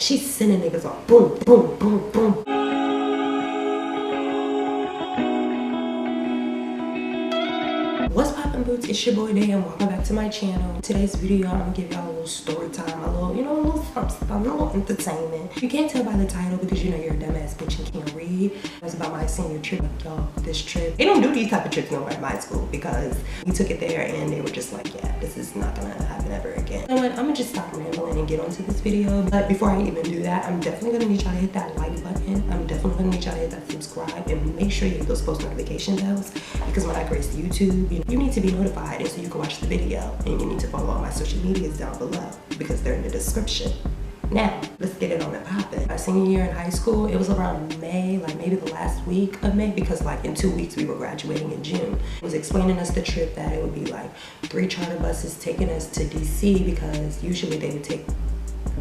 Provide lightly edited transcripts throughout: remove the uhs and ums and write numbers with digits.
She's sending niggas off. Boom, boom, boom, boom. What's poppin', boots? It's your boy Day and welcome back to my channel. Today's video, I'm gonna give y'all a little story time, a little, a little something, a little entertainment. You can't tell by the title because you're a dumbass bitch and can't read. It's about my senior trip, y'all. This trip, they don't do these type of trips nowhere at my school because we took it there and they were just like, yeah, this is not gonna happen ever again. You know what? I'm gonna just stop rambling and get onto this video. But before I even do that, I'm definitely gonna need y'all to hit that like button. I'm definitely gonna need y'all to hit that subscribe and make sure you hit those post notification bells because when I grace YouTube, you need to be notified and so you can watch the video, and you need to follow all my social medias down below because they're in the description. Now, let's get it on and poppin'. My senior year in high school, it was around May, like maybe the last week of May, because like in 2 weeks we were graduating in June. It was explaining us the trip that it would be like 3 charter buses taking us to DC because usually they would take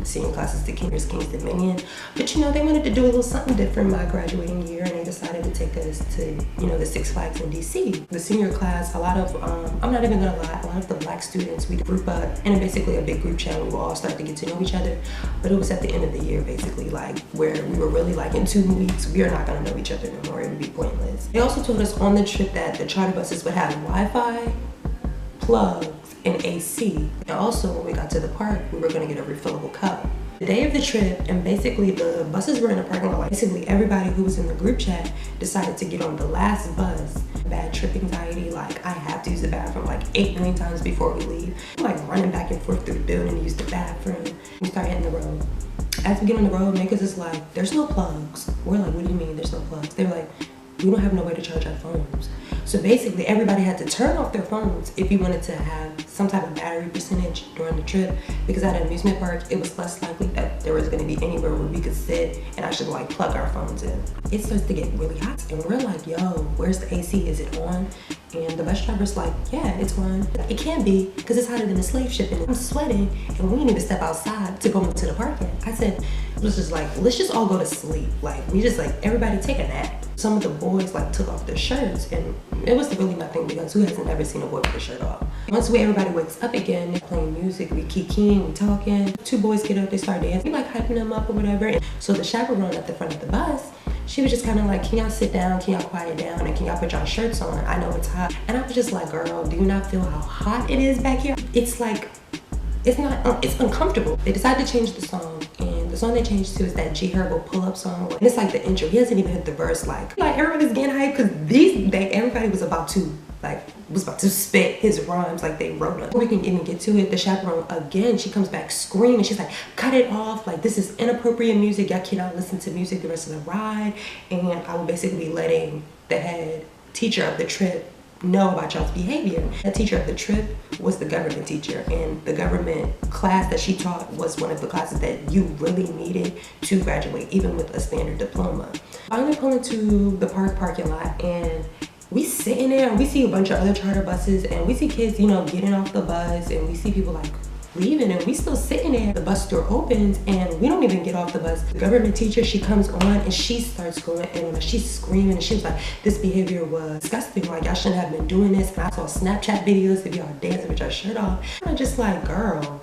senior classes to King's Dominion, but they wanted to do a little something different my graduating year, and they decided to take us to the Six Flags in DC. The senior class, a lot of I'm not even gonna lie, a lot of the black students, we group up and basically a big group chat. We will all start to get to know each other, but it was at the end of the year basically, like where we were really like in 2 weeks we are not gonna know each other no more. It would be pointless. They also told us on the trip that the charter buses would have Wi-Fi, plugs, and AC. And also when we got to the park, we were gonna get a refillable cup. The day of the trip, and basically the buses were in the parking lot. Like basically everybody who was in the group chat decided to get on the last bus. Bad trip anxiety, like I have to use the bathroom like 8 million times before we leave. I'm like running back and forth through the building to use the bathroom. We start hitting the road. As we get on the road, niggas is like, there's no plugs. We're like, what do you mean there's no plugs? They were like, we don't have no way to charge our phones. So basically everybody had to turn off their phones if you wanted to have some type of battery percentage during the trip, because at an amusement park it was less likely that there was going to be anywhere where we could sit and actually like plug our phones in. It starts to get really hot and we're like, yo, where's the AC? Is it on? And the bus driver's like, yeah, it's on. It can't be because it's hotter than the slave ship and I'm sweating and we need to step outside to go into the parking. I said, it was just like, let's just all go to sleep. Like we just like, everybody take a nap. Some of the boys like took off their shirts and it was really nothing because who hasn't ever seen a boy with their shirt off? Once everybody wakes up again, they're playing music, we kikiing, we talking. 2 boys get up, they start dancing. We like hyping them up or whatever. And so the chaperone at the front of the bus, she was just kind of like, can y'all sit down? Can y'all quiet down? And can y'all put y'all shirts on? I know it's hot. And I was just like, girl, do you not feel how hot it is back here? It's like, it's not, it's uncomfortable. They decided to change the song, and the song they changed to is that G Herbo pull-up song. And it's like the intro. He hasn't even hit the verse. Like everybody's getting hyped because everybody was about to spit his rhymes like they wrote them. Before we can even get to it, the chaperone again, she comes back screaming. She's like, cut it off. Like, this is inappropriate music. Y'all cannot listen to music the rest of the ride. And I will basically be letting the head teacher of the trip know about y'all's behavior. The teacher of the trip was the government teacher, and the government class that she taught was one of the classes that you really needed to graduate, even with a standard diploma. Finally pull into the parking lot, and we sitting there and we see a bunch of other charter buses and we see kids, getting off the bus, and we see people like leaving and we still sitting there. The bus door opens and we don't even get off the bus. The government teacher, she comes on and she starts going and she's screaming and she was like, this behavior was disgusting. Like, y'all shouldn't have been doing this. And I saw Snapchat videos of y'all dancing with your shirt off. And I'm just like, girl,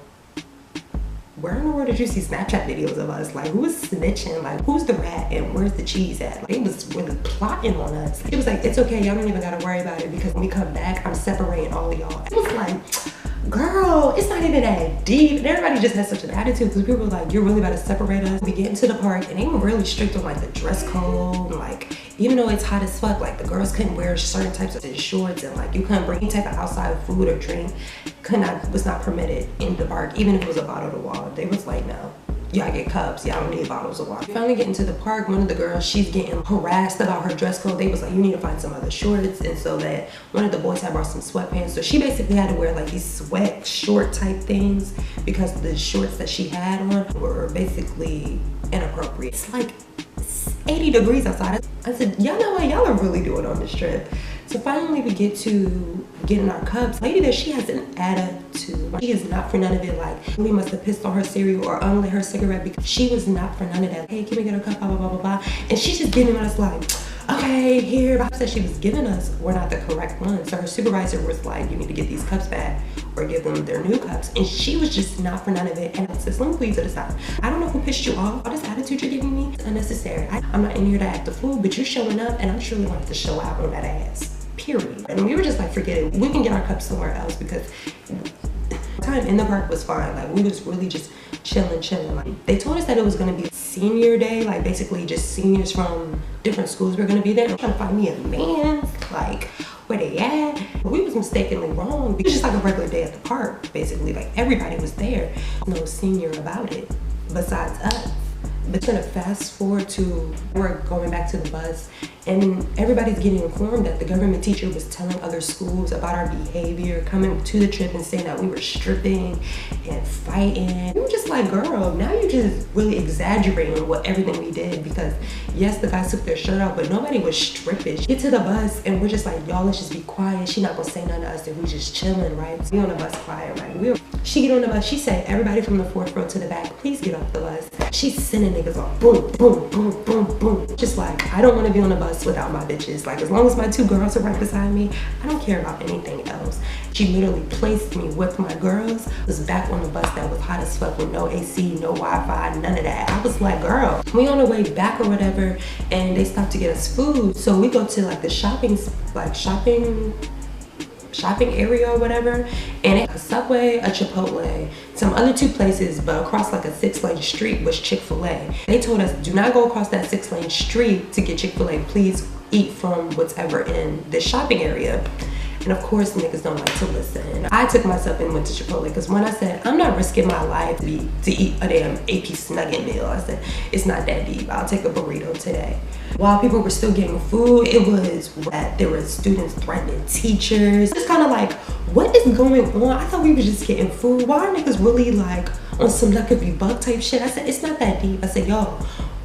where in the world did you see Snapchat videos of us? Like, who is snitching? Like, who's the rat and where's the cheese at? Like, they was really plotting on us. It was like, it's okay, y'all don't even gotta worry about it because when we come back, I'm separating all of y'all. It was like, girl, it's not even that deep. And everybody just has such an attitude because people were like, you're really about to separate us. We get into the park and they were really strict on like the dress code. Like, even though it's hot as fuck, like the girls couldn't wear certain types of shorts and like you couldn't bring any type of outside food or drink. Was not permitted in the park, even if it was a bottle of water. They was like, no, y'all get cups, y'all don't need bottles of water. We finally get into the park. One of the girls, she's getting harassed about her dress code. They was like, you need to find some other shorts. And so that one of the boys had brought some sweatpants. So she basically had to wear like these sweat short type things because the shorts that she had on were basically inappropriate. It's like 80 degrees outside. I said, y'all know what y'all are really doing on this trip. So finally we get to getting our cups. Lady there, she has an attitude. She is not for none of it. Like, we must have pissed on her cereal or unlit her cigarette because she was not for none of that. Hey, can we get a cup, blah, blah, blah, blah, blah. And she's just giving us like, okay, here. But said she was giving us were not the correct ones. So her supervisor was like, you need to get these cups back or give them their new cups. And she was just not for none of it. And I said, let me put you to the side. I don't know who pissed you off. All this attitude you're giving me is unnecessary. I'm not in here to act the fool, but you're showing up and I'm surely going to have to show out on that ass. Period. And we were just like, forget it. We can get our cups somewhere else because time in the park was fine. Like we was really just chilling. Like they told us that it was gonna be senior day, like basically just seniors from different schools were gonna be there. I'm trying to find me a man, like where they at. We was mistakenly wrong. It was just like a regular day at the park, basically. Like everybody was there. No senior about it besides us. But then fast forward to we're going back to the bus and everybody's getting informed that the government teacher was telling other schools about our behavior, coming to the trip and saying that we were stripping and fighting. We were just like, girl, now you're just really exaggerating what everything we did because yes, the guys took their shirt off, but nobody was stripping. Get to the bus and we're just like, y'all, let's just be quiet. She not gonna say nothing to us and we just chilling, right? So we on the bus quiet, right? She get on the bus, she said, everybody from the fourth row to the back, please get off the bus. She's sending niggas off, boom, boom, boom, boom, boom. Just like, I don't wanna be on the bus without my bitches. Like, as long as my two girls are right beside me, I don't care about anything else. She literally placed me with my girls. I was back on the bus that was hot as fuck with no AC, no Wi-Fi, none of that. I was like, girl, we on the way back or whatever, and they stopped to get us food. So we go to like the shopping area or whatever, and a Subway, a Chipotle, some other two places, but across like a 6-lane street was Chick-fil-A. They told us, do not go across that 6-lane street to get Chick-fil-A. Please eat from whatever in the shopping area. And of course, niggas don't like to listen. I took myself and went to Chipotle because when I said, I'm not risking my life to eat a damn 8-piece nugget meal, I said, it's not that deep. I'll take a burrito today. While people were still getting food, it was that there were students threatening teachers. It's kind of like, what is going on? I thought we were just getting food. Why are niggas really like on some luck if you buck type shit? I said, it's not that deep. I said, yo,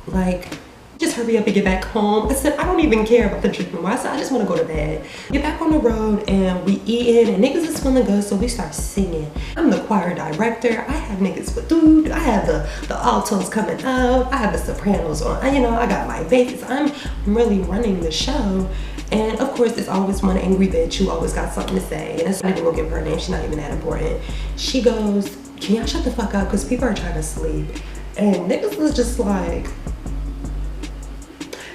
like, just hurry up and get back home. I said, I don't even care about the trip anymore. I said, I just want to go to bed. Get back on the road and we eating and niggas is feeling good, so we start singing. I'm the choir director. I have niggas with dude. I have the altos coming up. I have the sopranos on. You know, I got my bass. I'm really running the show. And of course, there's always one angry bitch who always got something to say. And it's not even gonna give her a name. She's not even that important. She goes, can y'all shut the fuck up? Because people are trying to sleep. And niggas was just like,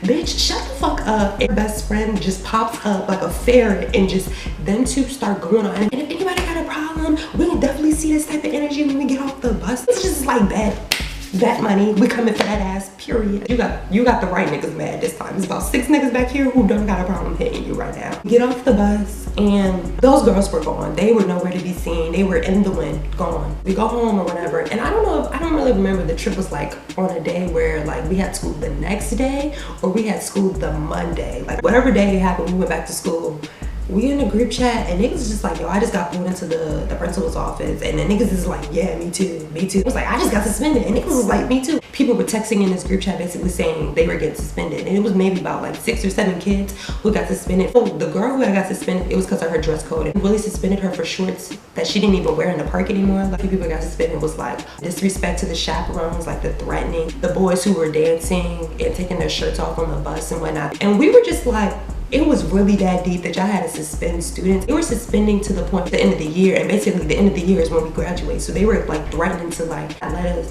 bitch, shut the fuck up. And her best friend just pops up like a ferret and just them two start going on. And if anybody got a problem, we can definitely see this type of energy when we get off the bus. It's just like that money. We coming for that ass, period. You got the right niggas mad this time. There's about 6 niggas back here who don't got a problem hitting you right now. Get off the bus and those girls were gone. They were nowhere to be seen. They were in the wind, gone. We go home or whatever. And I don't really remember the trip was like on a day where like we had school the next day or we had school the Monday. Like whatever day it happened, we went back to school. We in a group chat and niggas just like, yo, I just got pulled into the principal's office. And the niggas is like, yeah, me too. I was like, I just got suspended. And niggas was like, me too. People were texting in this group chat basically saying they were getting suspended. And it was maybe about like 6 or 7 kids who got suspended. So the girl who got suspended, it was because of her dress code. And really suspended her for shorts that she didn't even wear in the park anymore. Like people got suspended was like disrespect to the chaperones, like the threatening, the boys who were dancing and taking their shirts off on the bus and whatnot. And we were just like, it was really that deep that y'all had to suspend students. They were suspending to the point at the end of the year, and basically the end of the year is when we graduate. So they were like threatening to like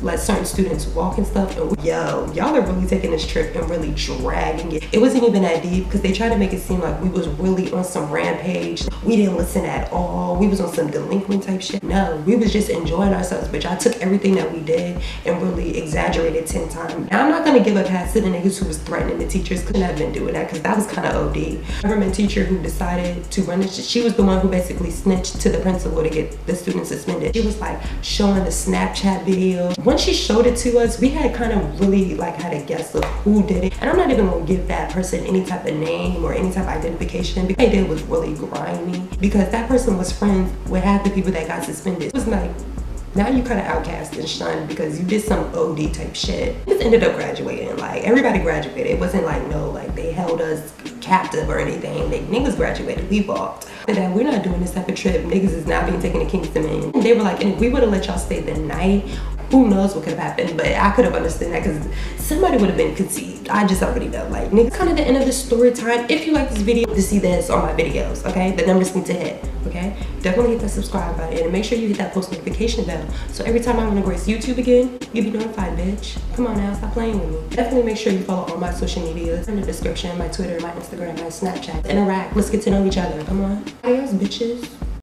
let certain students walk and stuff. And yo, y'all are really taking this trip and really dragging it. It wasn't even that deep because they tried to make it seem like we was really on some rampage. We didn't listen at all. We was on some delinquent type shit. No, we was just enjoying ourselves. But y'all took everything that we did and really exaggerated 10 times. Now I'm not gonna give a pass to the niggas who was threatening the teachers. Couldn't have been doing that because that was kind of OD. Government teacher who decided to run it, she was the one who basically snitched to the principal to get the students suspended. She was like showing the Snapchat video. Once she showed it to us, we had kind of really like had a guess of who did it. And I'm not even gonna give that person any type of name or any type of identification because they did was really grimy because that person was friends with half the people that got suspended. It was like, now you kind of outcast and shunned because you did some OD type shit. Just ended up graduating. Like everybody graduated. It wasn't like no, like they held us captive or anything. Like niggas graduated, we walked. And that we're not doing this type of trip. Niggas is now being taken to Kingston. And they were like, and if we would have let y'all stay the night, who knows what could have happened, but I could have understood that because somebody would have been conceived. I just already know. Like, nigga, kind of the end of the story time. If you like this video, to see this on my videos, okay? The numbers need to hit, okay? Definitely hit that subscribe button and make sure you hit that post notification bell. So every time I want to grace YouTube again, you'll be notified, bitch. Come on now, stop playing with me. Definitely make sure you follow all my social medias in the description, my Twitter, my Instagram, my Snapchat. Interact. Let's get to know each other. Come on. Adios, bitches.